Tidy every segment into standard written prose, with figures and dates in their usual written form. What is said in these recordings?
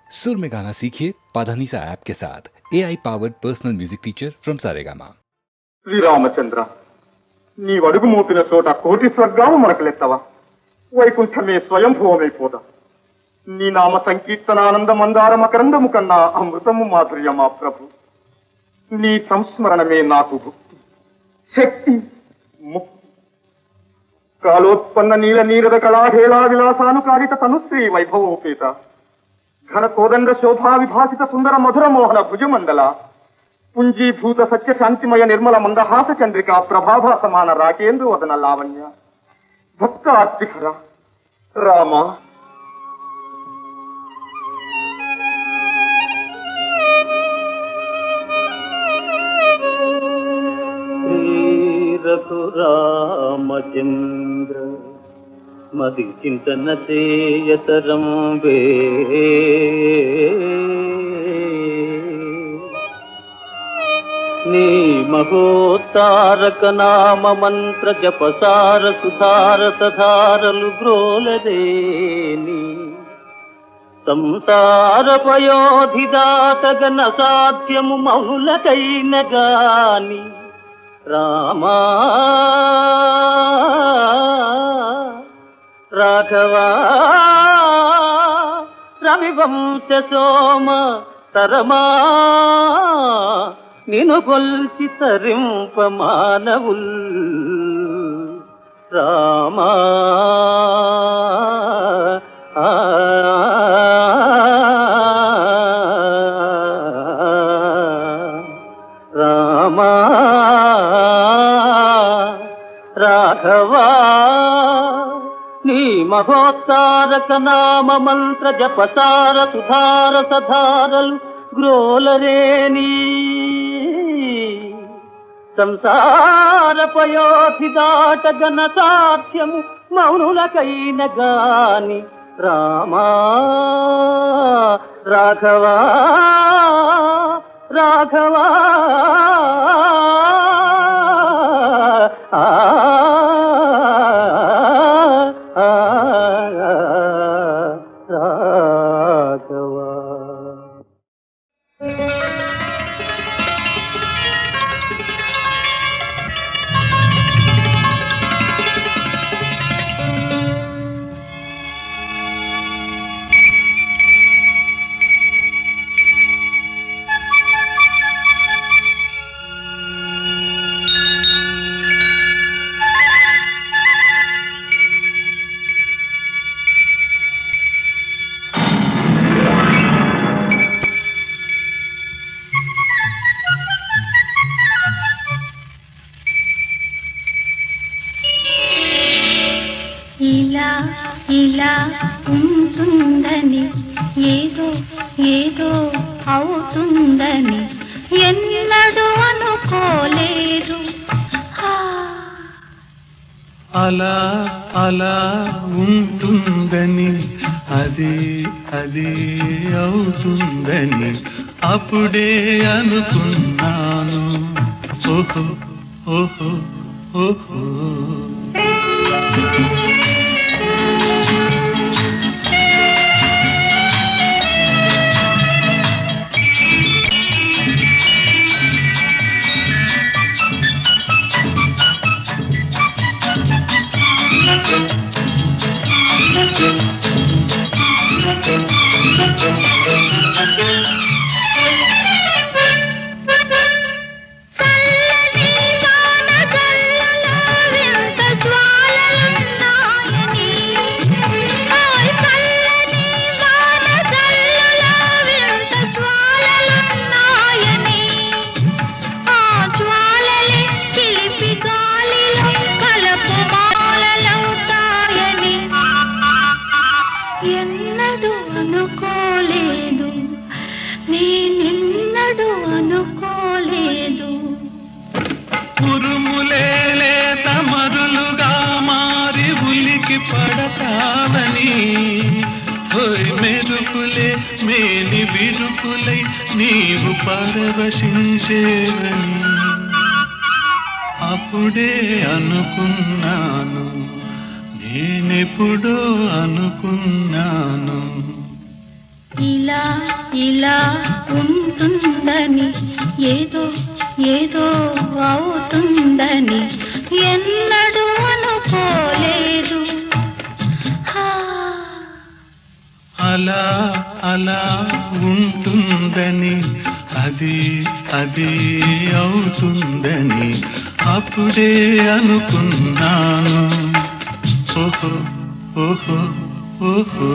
सुर में गाना सीखिए पाधानीसा ऐप के साथ AI powered personal music teacher from Saregama. Sriramachandra, నీవడుగు మోపిన చోట కోటి స్వర్గాలు మనకులెత్తవా? వైకుంఠమే స్వయంభూవమైపోదా? నీ నామ సంకీర్తనానంద మందార మకరందము కన్నా అమృతము మాధుర్యమా ప్రభు. నీ సంస్మరణమే నాకు భుక్తి, శక్తి, ముక్తి. కాలోత్పన్న నీల నీరద కళాహేళా విలాసానుకారిత తనుశ్రీ వైభవోపేత ఘన కోదండ శోభా విభాసిత సుందర మధుర మోహన భుజమండల పుంజీభూత సత్య శాంతిమయ నిర్మల మందహాస చంద్రిక ప్రభాభా సమాన రాకేంద్ర వదన లావణ్య భక్త అర్తిహర రామ. రఘురామచంద్ర మది చింతన చేయతరం వే నీ మహోత్తారక నామ మంత్ర జపసార సుధార సధారలు గ్రోలదేని సంసార పయోధిదాతగన సాధ్యము మౌనులకైన గాని రామా రాఘవా రవివంశ సోమ తరమా నిను కొల్చి తరింప మానవుల్ రామా రామా రాఘవా నీ మహోత్తారక నామ మంత్ర జపసార సుధార సధారలు గ్రోలరేని సంసార పయోధి దాటగన సాధ్యము మౌనులకైన గాని రామా రాఘవా రాఘవా రాఘవా. ఇలా ఇలా ఉంటుందని ఏదో ఏదో అవుతుందని ఎన్నడూ అనుకోలేదు. అలా అలా ఉంటుందని అది అది అవుతుందని అప్పుడే అనుకున్నాను. ఓహో ఓహో ఓహో పడతావని మెరుపులే మేని విరుపులై నీవు పరవశించేవని అప్పుడే అనుకున్నాను, నేనెప్పుడో అనుకున్నాను. ఇలా ఇలా ఉంటుందని ఏదో ఏదో అవుతుందని ఎన్నడూ అనుకోలేదు. అలా అలా ఉంటుందని అది అది అవుతుందని అప్పుడే అనుకున్నాను. ఓహో ఓహో ఓహో.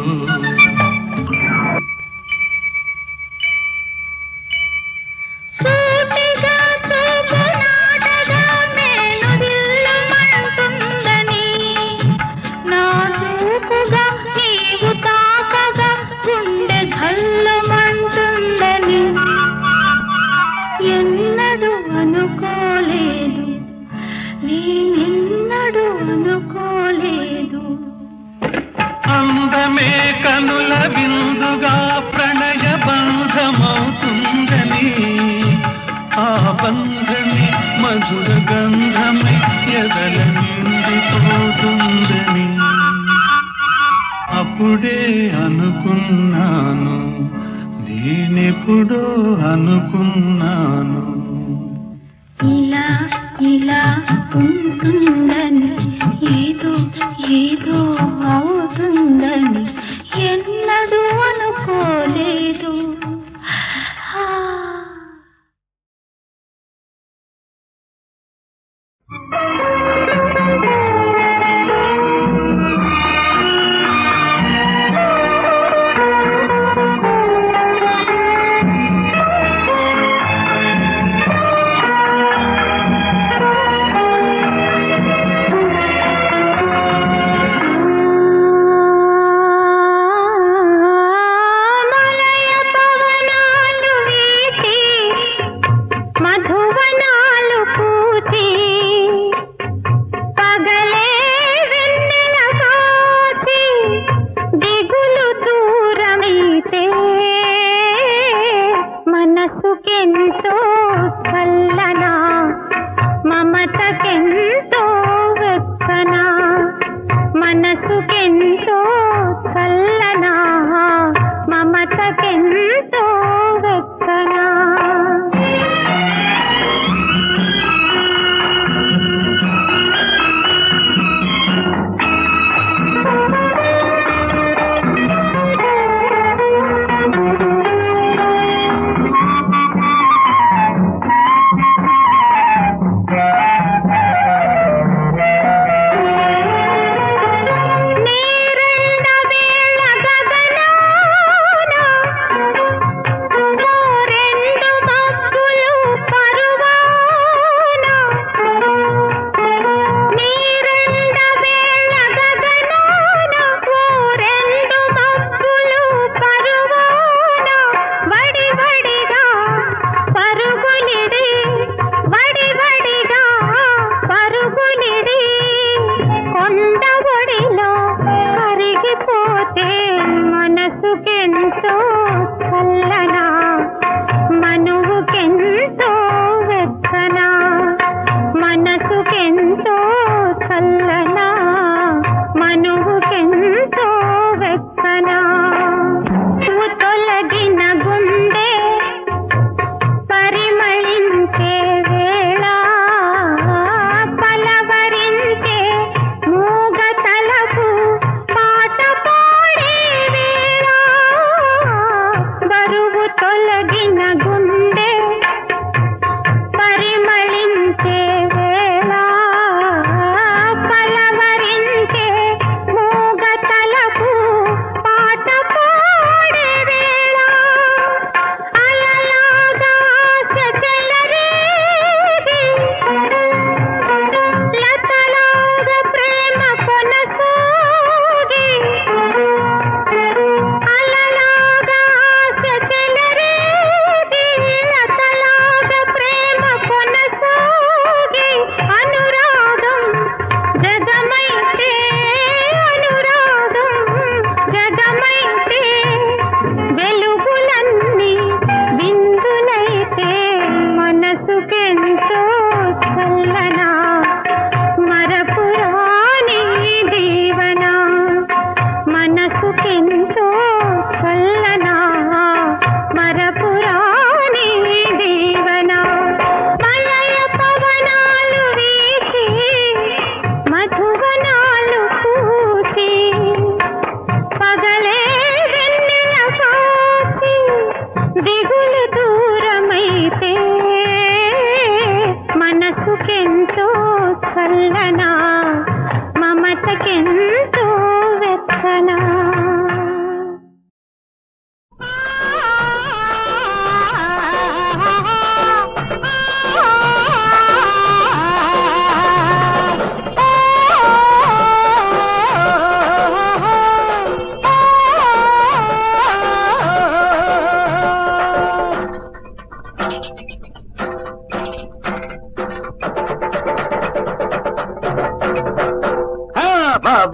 సూటిగా చూపు నాటగా మేను దిల్లుమంటుందని, నాజూకుగా నీవు తాకగా గుండె ఝల్లుమంటుందని ఎన్నడూ అనుకోలేదు, నేనెన్నడూ అనుకోలేదు. అందమే కనుల విందుగా ప్రణయ బంధమవుతుందని, ఆ బంధమే మధుర గంధమై ఎదల నిండిపోతుందని అప్పుడే అనుకున్నాను, నేనెప్పుడో అనుకున్నాను. ఇలా ఇలా ఉంటుందని ఏదో ఏదో అవుతుందని ఎన్నడూ అనుకోలేదు. మనసుకెంతో చల్లనా మమతకెంతో వెచ్చనా, మనసుకెంతో చల్లనా మమతకెంతో వెచ్చనా.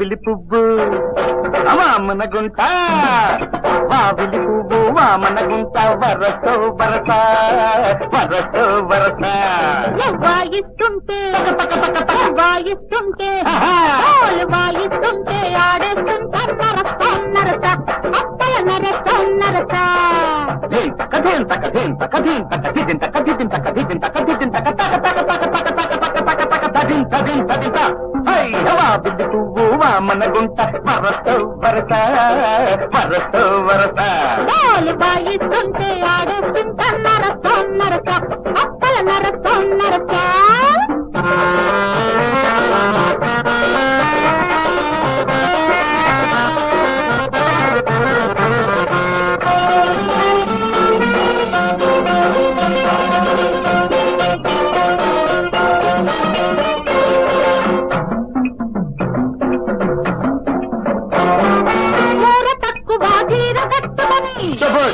వావిలి పువ్వు వామన గుంట వావిలి పువ్వు వామన గుంట వరసో వరస వరసో వరస వాయిస్తుంటే వాయిస్తుంటే వాయిస్తుంటే ఆడేస్తుంటా నరస అప్పల నరస కథేంత కథేంత కథేంత కథింత కథింత కథింత కథింత వావిలి పువ్వు వామన గుంట వరసో వరస వరసో వరస వాయిస్తుంటే ఆడేస్తుంటా నరస అప్పల నరస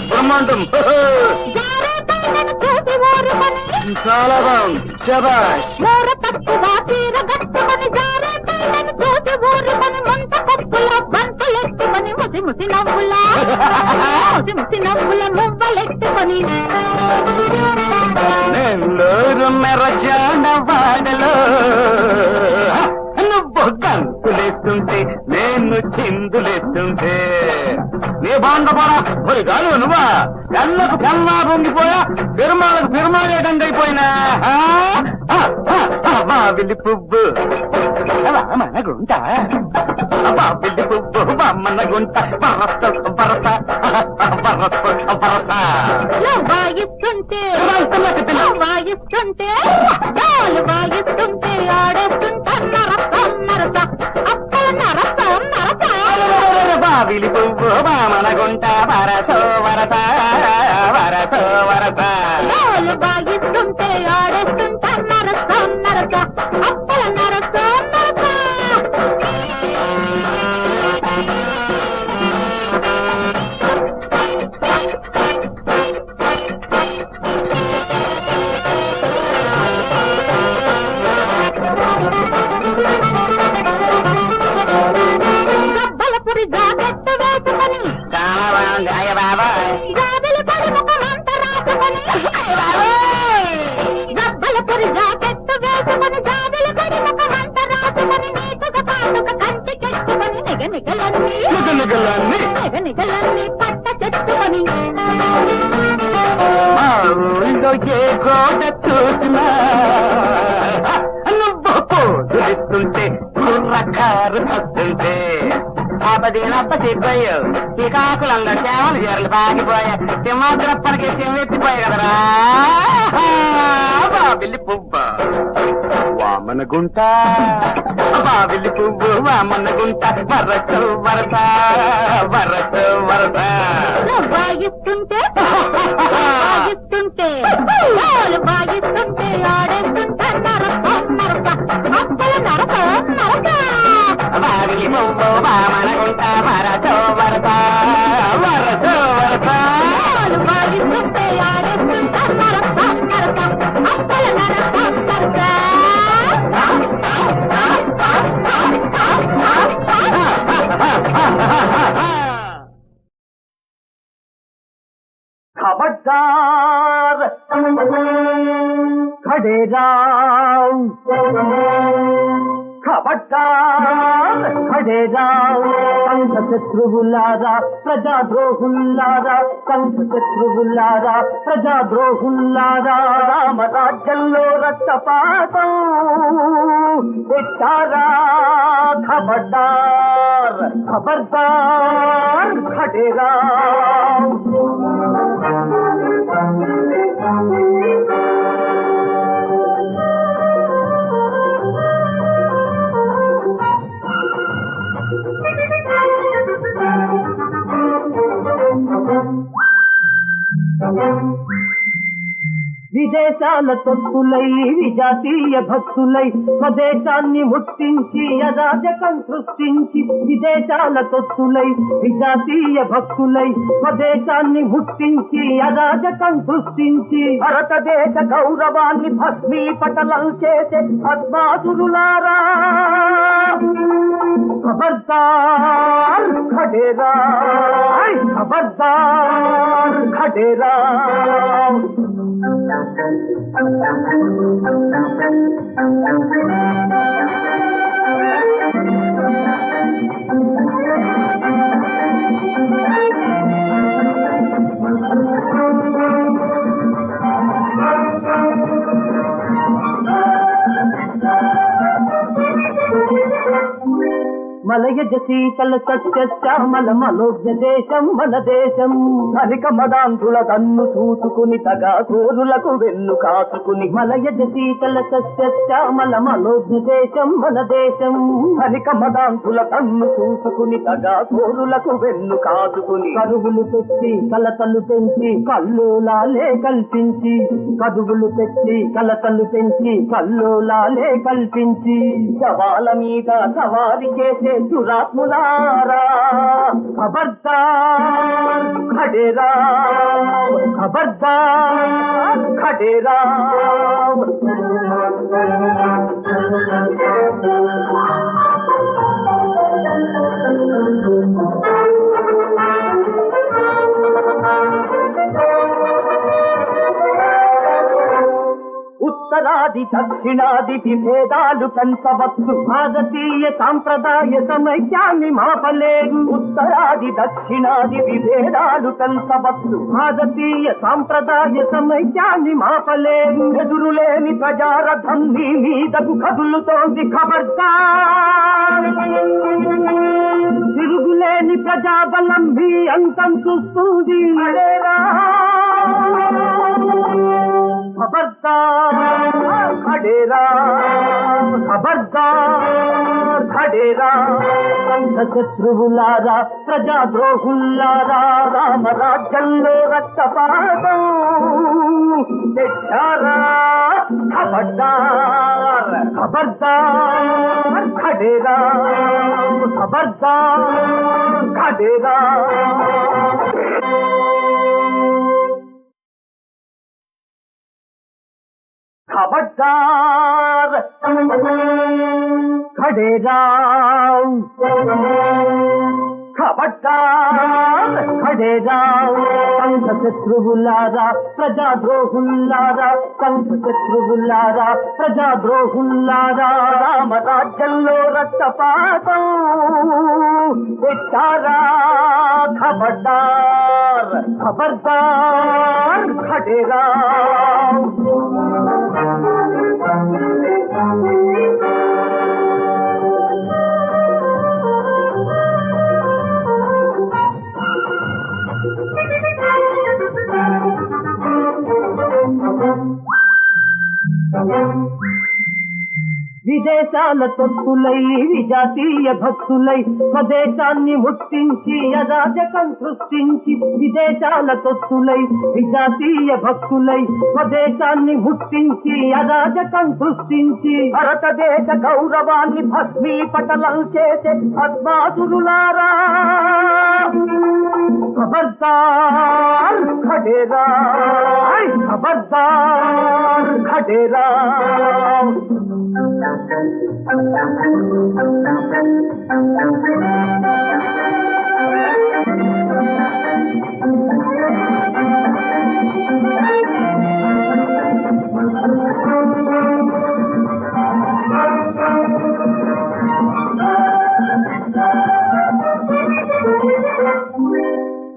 బ్రహ్మాండం చాలా బాగుంది శబాష్ మోర తక్కువ తీర గట్టుకొని జారే పైలను చూసి ఊరుకొని ముంత పప్పుల బంతులెట్టుకొని ముసి నవ్వుల మువ్వలెట్టుకొని నెల్లూరు మెరజాన వాడలో నువ్వు గంతులేస్తుంటే నేను చిందులేస్తుంటే నీ బాండపడా మరి కాదు నువ్వా కళ్ళకు కన్నా పొంగిపోయా పెరుమాళ్ళకు పెరుమాళేటండి అయిపోయినా వావిలి పువ్వు వామన గుంట వావిలి పువ్వు వామన గుంట వరస వరస వరస వరస వాయిస్తుంటే వాయిస్తుంటే ఆడేస్తుంటా నరస అప్పల నరస వావిలి పువ్వు వామన గుంట వరసో వరస వరసో వరస వాయిస్తుంటే ఆడేస్తుంటా నరస అప్పల నరస గబ్బలపురి జాకెట్టు వేసుకొని చాలా బాగుంది అయ్య బాబా గాజులు పడి ముఖమంత రాసుకొని గబ్బలపురి జాకెట్టు వేసుకొని గాజులు పడి ముఖమంత రాసుకొని నీటుగా పాటుక కంటికెట్టుకొని నిగనిగలన్నీ పట్ట చెట్టుకొని మా ఊళ్ళో ఏ గోడ చూసినా నువ్వు పోజులిస్తుంటే కుర్రకారు వస్తుంటే ఆపదీనప్ప సిగ్గుయ్యో ఈ కాకులంగా చేమలు చీరలు పాకిపోయా సింహాద్రప్పనికి సింహెత్తిపోయా కదరా బావిలి పువ్వ వామన గుంట బావిలి పువ్వు వామన గుంట వరస వరస వరస వరస వాయిస్తుంటే వాయిస్తుంటే ఆడేస్తుంటా నరస అప్పల నరస వావిలి పువ్వు వామన గుంట వరస వరస వరస వరస వాయిస్తుంటే ఆడేస్తుంటా నరస అప్పల నరస खबरदार खड़े राव खबरदार खड़े राव संघ शत्रुవులారా ప్రజాద్రోహులారా సంఘ శత్రువులారా ప్రజాద్రోహులారా రామరాజ్యంలో రక్తపాతం పెట్టారా खबरदार खबरदार खड़े राव విదేశాల తొత్తులై విజాతీయ భక్తులై స్వదేశాన్ని ముట్టించి అరాజకం సృష్టించి విదేశాల తొత్తులై విజాతీయ భక్తులై స్వదేశాన్ని ముట్టించి అరాజకం సృష్టించి భారతదేశ గౌరవాన్ని భస్మీపటలం చేసే పద్మాసురులారా खबरदार खडेरा खबरदार खडेरा మలయజ శీతల సత్య శ్యామల మనోజ్ఞ దేశం మన దేశం హరిక మదాంధుల దన్ను చూసుకుని తగా కోరులకు వెన్ను కాచుకుని మలయజ శీతల సత్య శ్యామల మనోజ్ఞ దేశం మన దేశం హరిక మదాంధుల దన్ను చూసుకుని తగా కోరులకు వెన్ను కాచుకుని కరువులు తెచ్చి కలతలు పెంచి కల్లోలాలే కల్పించి కదువులు తెచ్చి కలతలు పెంచి కల్లోలాలే కల్పించి శవాల మీద సవారి చేసే दुरात्मुलारा खबरदार खडेरा खबरदार खडेरा ఉత్తరాది దక్షిణాది విభేదాలు పెంచవచ్చు భారతీయ సాంప్రదాయ సమైక్యాన్ని మాపలేదు ఉత్తరాది దక్షిణాది విభేదాలు పెంచవచ్చు భారతీయ సాంప్రదాయ సమైక్యాన్ని మాపలేదు ఎదురులేని ప్రజారథం నీ మీదకు కదులుతోంది ఖబర్దార్ తిరుగులేని ప్రజాబలం మీ అంతం చూస్తుంది खबरदार खडेरा खबरदार खडेरा संघ శత్రువులారా ప్రజాద్రోహులారా రామరాజ్యంలో రక్తపాతం తెచ్చారా खबरदार खबरदार खडेरा खबरदार खडेरा खबरदार खडेरा खबरदार खडेरा संघ శత్రువులారా ప్రజాద్రోహులారా సంఘ శత్రువులారా ప్రజాద్రోహులారా రామరాజ్యంలో రక్తపాతం తెచ్చారా खबरदार खबरदार खडेरा విదేశాల తొత్తులై విజాతీయ భక్తులై స్వదేశాన్ని ముట్టించి అరాజకం సృష్టించి విదేశాల తొత్తులై విజాతీయ భక్తులై స్వదేశాన్ని ముట్టించి అరాజకం సృష్టించి భారతదేశ గౌరవాన్ని భస్మీపటలం చేసే పద్మాసురులారా खबरदार खडेरा खबरदार खडेरा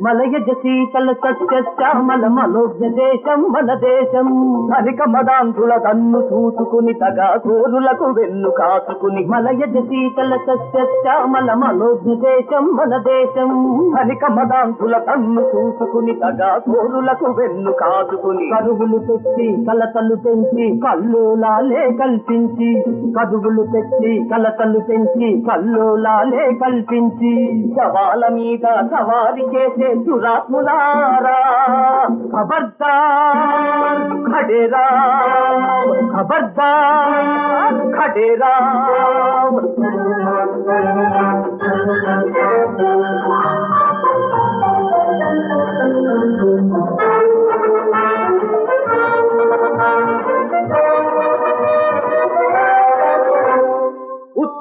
మలయజ శీతల సత్య శ్యామల మనోజ్ఞ దేశం మన దేశం హరిక మదాంధుల దన్ను చూసుకుని తగా కోరులకు వెన్ను కాచుకుని మలయజ శీతల సత్య శ్యామల మనోజ్ఞ దేశం మన దేశం హరిక మదాంధుల దన్ను చూసుకుని తగా కోరులకు వెన్ను కాచుకుని కరువులు తెచ్చి కలతలు పెంచి కల్లోలాలే కల్పించి కదువులు తెచ్చి కలతలు పెంచి కల్లోలాలే కల్పించి శవాల మీద సవారి చేసే दुरात्मुलारा खबरदार खडेरा खबरदार खडेरा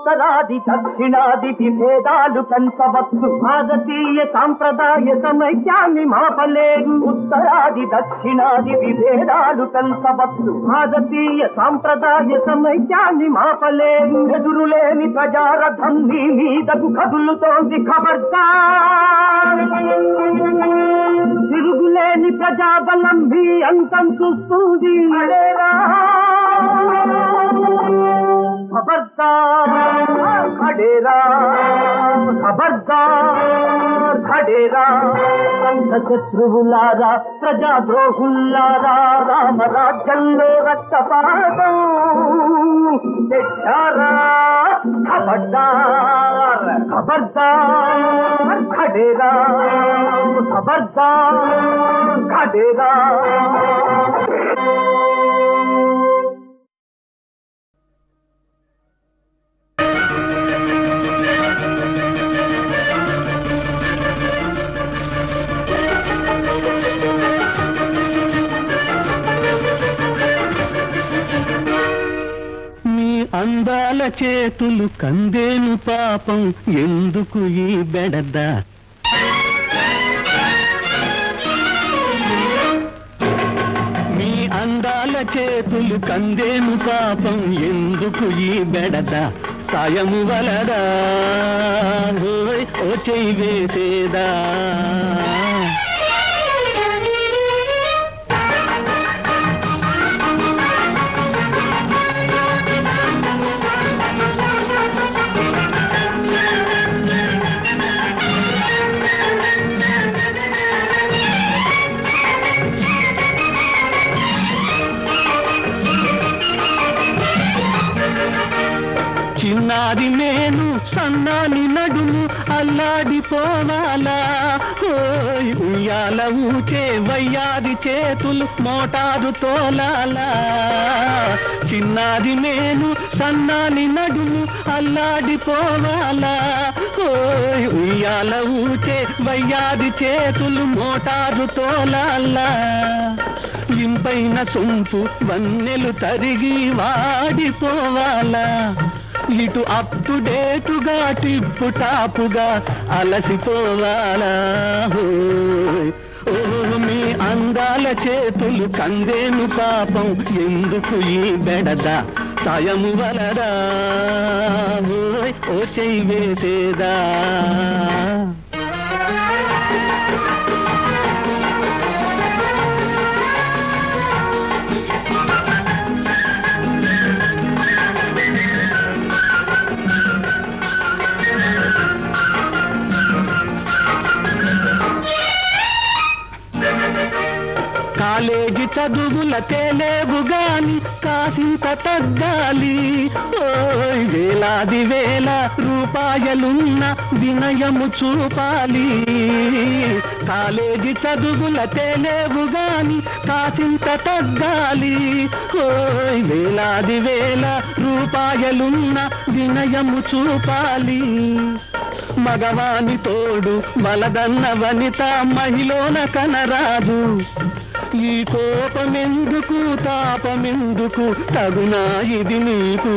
ఉత్తరాది దక్షిణాది విభేదాలు పెంచవచ్చు భారతీయ సాంప్రదాయ సమైక్యాన్ని మాపలేదు ఉత్తరాది దక్షిణాది విభేదాలు పెంచవచ్చు భారతీయ సాంప్రదాయ సమైక్యాన్ని మాపలేదు ఎదురులేని ప్రజారథం నీ మీదకు కదులుతోంది ఖబర్దార్ తిరుగులేని ప్రజాబలం మీ అంతం చూస్తుంది ఖబర్దార్ ఖడేరా ఖబర్దార్ ఖడేరా సంఘ శత్రువులారా ప్రజాద్రోహుల్లారా రామరాజ్యంలో రక్తపాతం తెచ్చారా ఖబర్దార్ ఖబర్దార్ ఖడేరా ఖబర్దార్ ఖడేరా అందాల చేతులు కందేను పాపం ఎందుకు ఈ బెడద మీ అందాల చేతులు కందేను పాపం ఎందుకు ఈ బెడద సాయము వలదా ఓ చెయ్యి వేసేదా చిన్నాది నేను సన్నాని నడుము అల్లాడిపోవాలా ఓయ్ ఉయ్యాల ఊచే వయ్యాది చేతులు మోటారు తోలాలా చిన్నాది నేను సన్నాని నడుము అల్లాడిపోవాలా ఓయ్ ఉయ్యాల ఊచే వయ్యాది చేతులు మోటారు తోలాలా ఇంపైన సొంపు వన్నెలు తరిగి వాడిపోవాలా ఇటు అప్ డేటుగా టిప్పు టాపుగా అలసిపోవాలా ఓ మీ అందాల చేతులు కందేను పాపం ఎందుకు ఈ బెడద సాయము వలదా ఓ చెయ్యి వేసేదా కాలేజీ చదువుల తేలేవు గాని కాసింత తగ్గాలి ఓయ్ వేలాది వేల రూపాయలున్న వినయము చూపాలి కాలేజీ చదువుల తేలేవు గాని కాసింత తగ్గాలి ఓయ్ వేలాది వేల రూపాయలున్న వినయము చూపాలి మగవాని తోడు వలదన్న వనిత మహిళన కనరాదు ఈ కోపమెందుకు తాపమెందుకు తగునా ఇది నీకు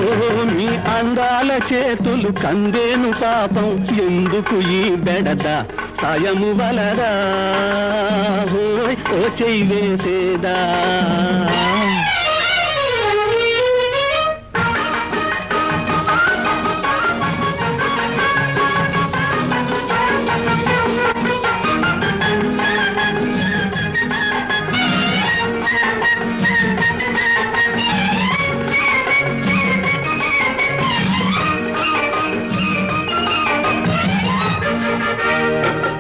ఓ మీ అందాల చేతులు కందేను పాపం ఎందుకు ఈ బెడద సాయము వలదా ఓ చెయ్యి వేసేదా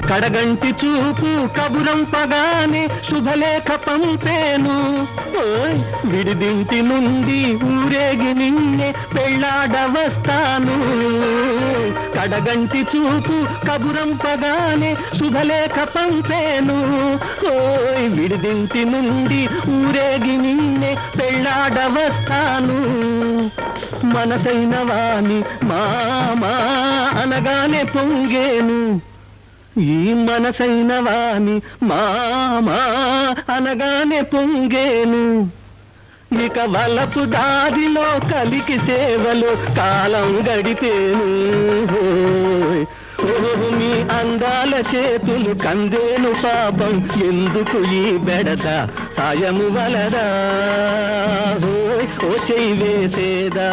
కడగంటి చూపు కబురంపగానే శుభలేఖ పంపేను ఓయ్ విడిదింటి నుండి ఊరేగి నిన్నే పెళ్ళాడవస్తాను కడగంటి చూపు కబురంపగానే శుభలేఖ పంపేను ఓయ్ విడిదింటి నుండి ఊరేగి నిన్నే పెళ్ళాడవస్తాను మనసైన వాణి మామా అనగానే పొంగేను ఈ మనసైన వాణి మామా అనగానే పొంగేను ఇక వలపు దారిలో కలికి సేవలు కాలం గడిపేను హోయ్. ఓహ్ మీ అందాల చేతులు కందేను పాపం ఎందుకు ఈ బెడద సాయము వలదా హోయ్ ఓ చెయ్యి వేసేదా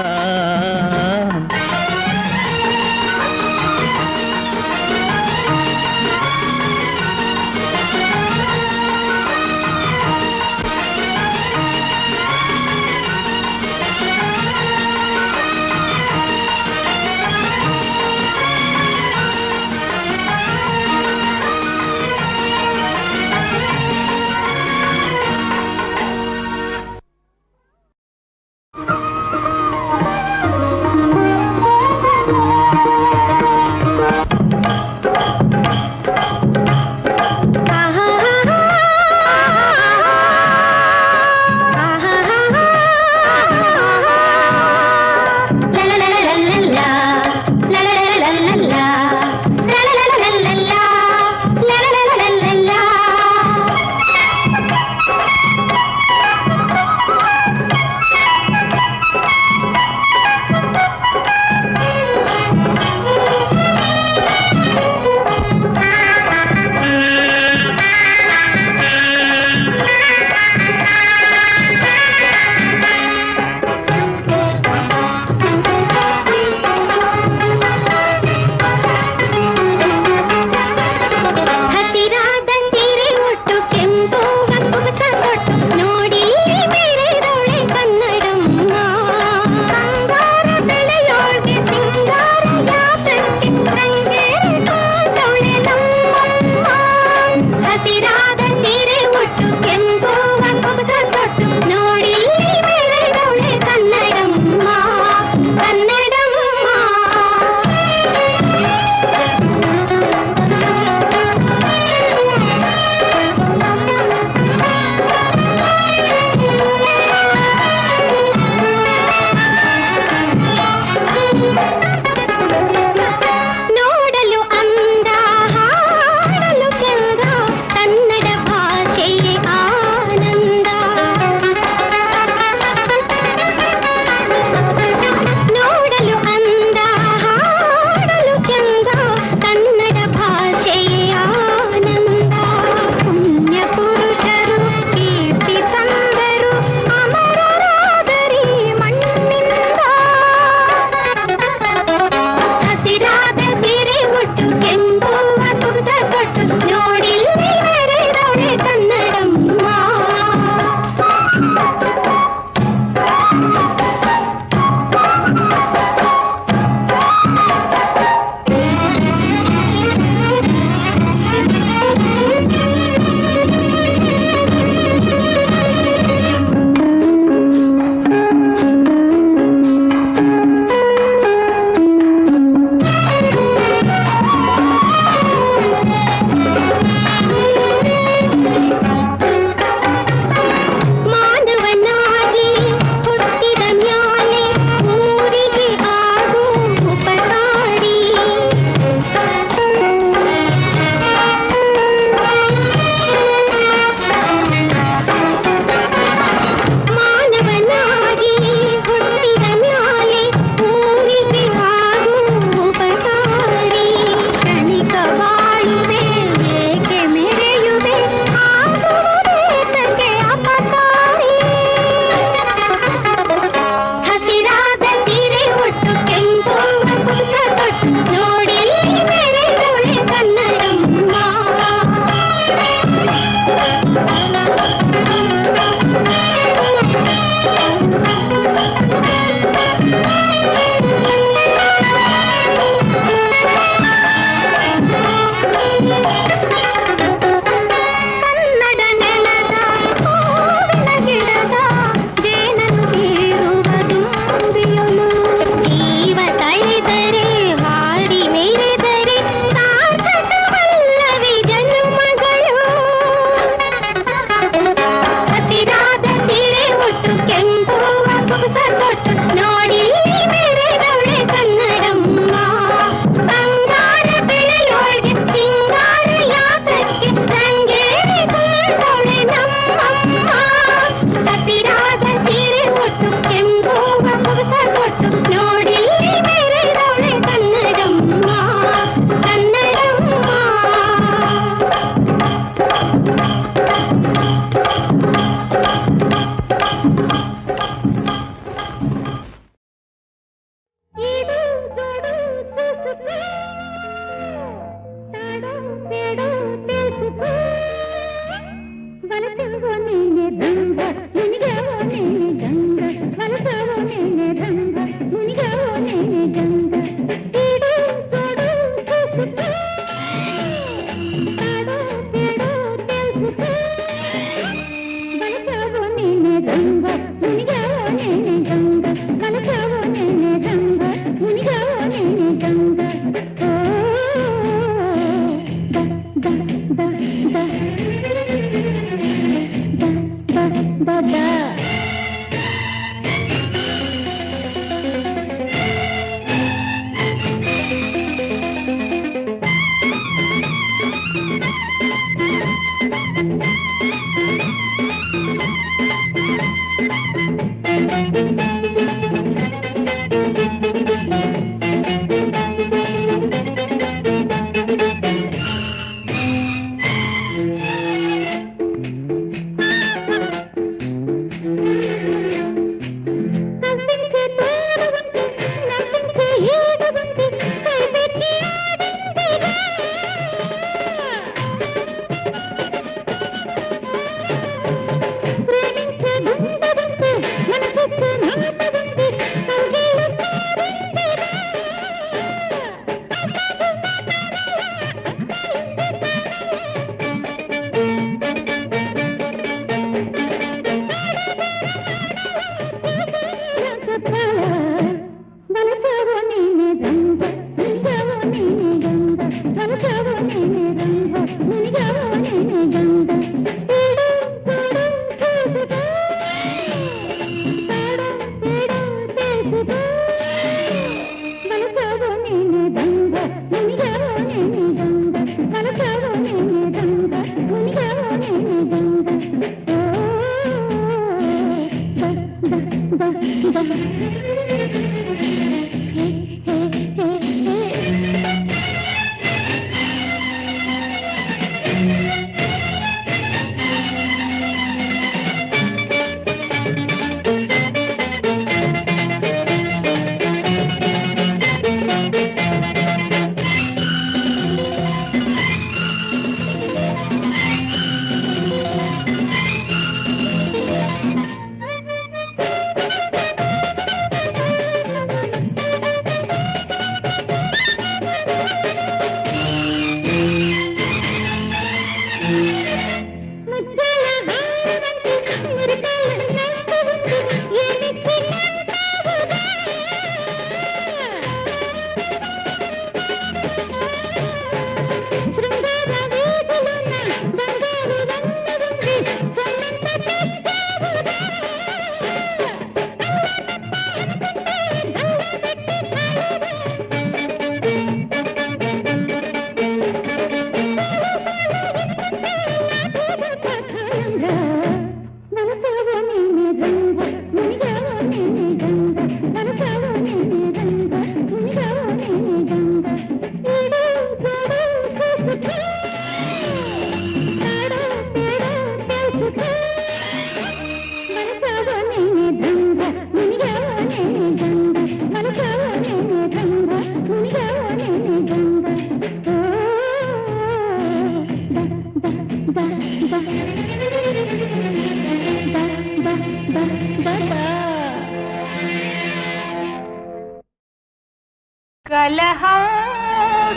कलहं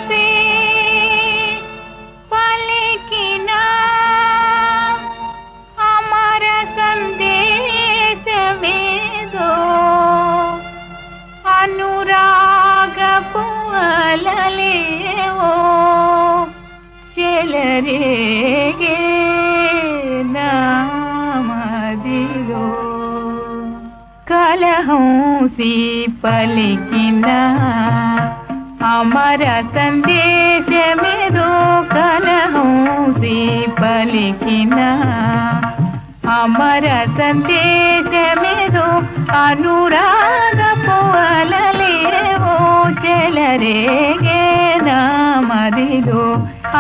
से पलिकिना अमर संदेश में दो अनुराग पुअलले ओ चल रे गे नाम दिलो कलहों से पलिकिना हमारा संदेश में दो कलहों से पलिकिना हमारा संदेश में दो अनुराग पुअलले वो चल रे गे नाम दिलो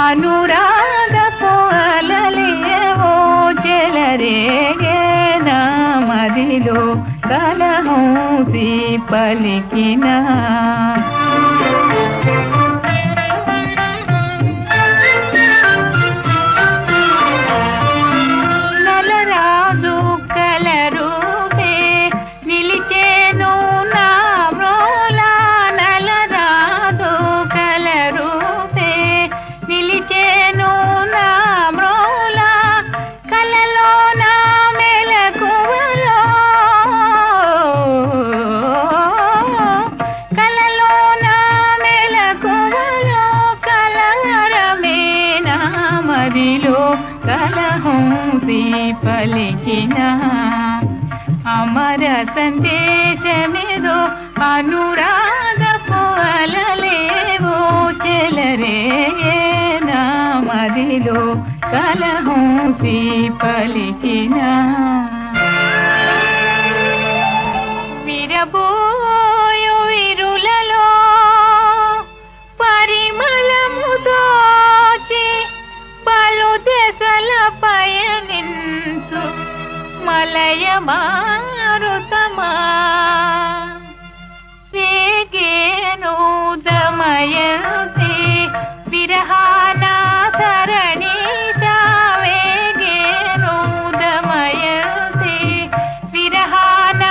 अनुराग पुअलले वो चल रे गे नाम दिलो कलहों से पलिकिना నలరాజు కలరూపే నిలిచేను నా బ్రోలా నలరాజు కలరూపే నిలిచేను నా బ్రోలా కలలో నా మెలకువలో కలలో కలహంసి పలికిన అమర సందేశమేదో అనురాగపు అలలేవో చెలరేనా మదిలో కలహంసి పలికిన విరబోయో విరులలో పరిమళము దోచి పలు దశల పయనించు మలయ మారుతమా వేగేనూదమయంతి విరహాన తరణీశా వేగేనూదమయంతి విరహాన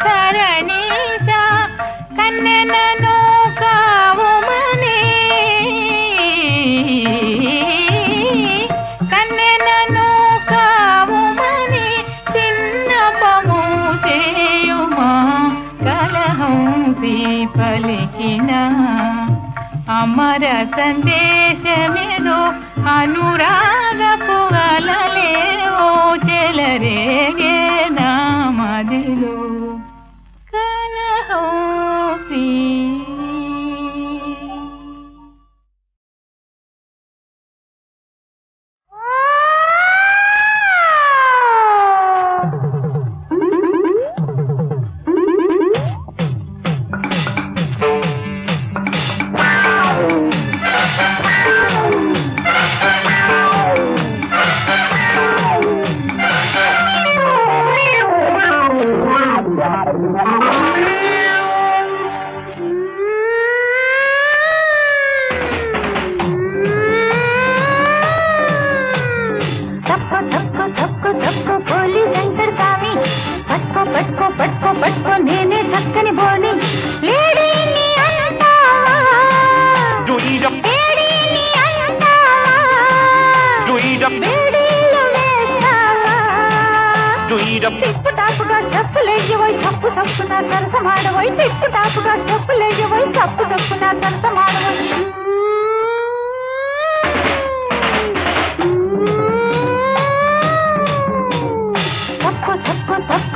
తరణీశా కన్నెనను కావుమని కన్నెనను కావుమని చిన్నపము చేయుమా కలహంసి పలికిన అమర సందేశమేదో అనురాగపు అలలేవో చెలరేగే నా మదిలో కలహంసి పట్టుకో నేనే చక్కని బోని లేడీని అంటావా లేడీని అంటావా లేడీలో వేస్తావా టిప్పుటాపుగా చెప్పులేయవై తప్పు తప్పున సరసమాడవై టిప్పుటాపుగా చెప్పులేయవై తప్పు తప్పున సరసమాడవై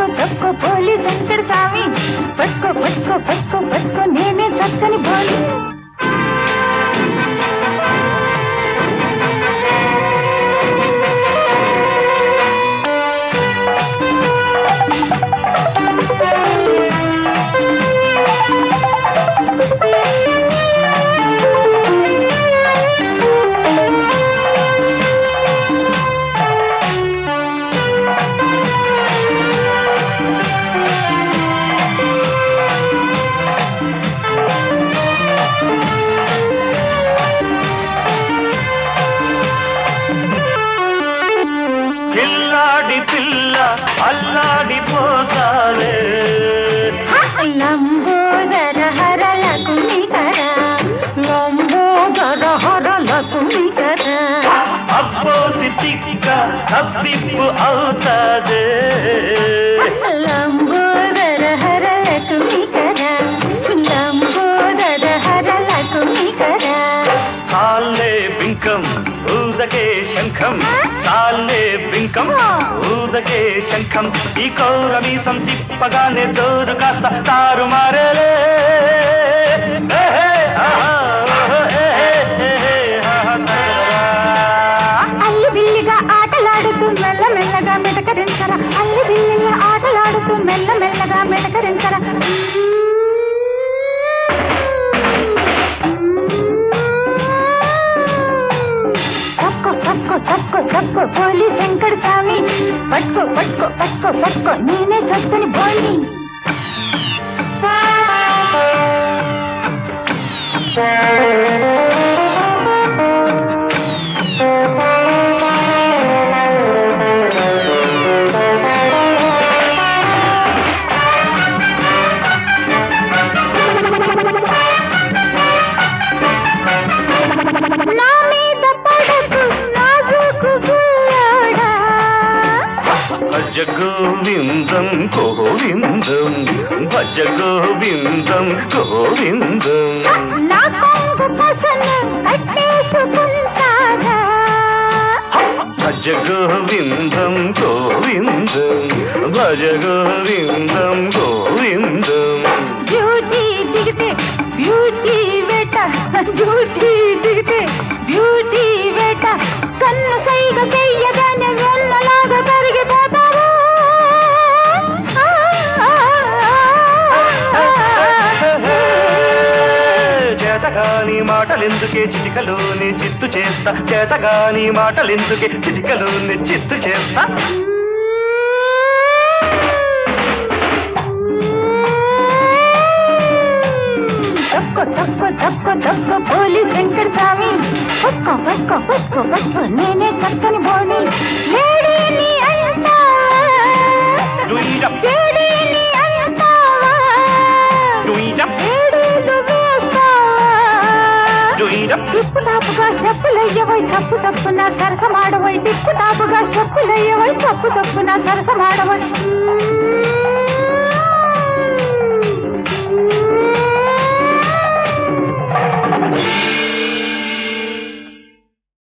తప్పుకో పోలి వెంకట స్వామి పట్టుకో నేనే చక్కని పోలి అల్లాడిపోతాలే లంబోదర హరలకు నికర అబ్బోసి తిక్క తప్పిప్పు అవుతాదే లంబోదర హరలకు నికర కాళ్ళే బింకం ఊదకే శంఖం కాళ్ళే బింకం ఊదకే శంఖం ఈ కౌరమీసం తిప్పగానే దోరు కాస్త తారుమారేలే అల్లి బిల్లిగా ఆటలాడుతూ మెల్లమెల్లగా మెటకరించరా అల్లి బిల్లిగా ఆటలాడుతూ మెల్లమెల్లగా మెటకరించరా తప్పుకో పోలి వెంకట స్వామి పట్టుకో నేనే చక్కని బోలి భజ గోవిందం గోవిందం భజ గోవిందం గోవిందం నా కొంగు పసను కట్టేసుకుంటారా భజ గోవిందం గోవిందం భజ గోవిందం గోవిందం డ్యూటీ దిగితే బ్యూటీ వేట డ్యూటీ దిగితే బ్యూటీ వేట కన్ను సైగ చెయ్యగానే వెన్నలాగా కరిగిపోతావు చేతగాని మాటలెందుకే చిటికలోని చిత్తు చేస్తా చేతగాని మాటలెందుకే చిటికలోని చిత్తు చేస్తా తక్కువ తక్కువ తక్కువ తక్కువ పోలీస్ వెంకట స్వామి పక్కో పక్కో పక్కో పక్కో నేనే చక్కని బోని లేడీని అంటావా లేడీని అంటావా లేడీలు వేస్తావా టిప్పు టాపుగా స్టెప్పులయ్యవై తప్పు తప్పు నా సరసమాడవై టిప్పు టాపుగా స్టెప్పులయ్యవై తప్పు తప్పు నా సరసమాడవై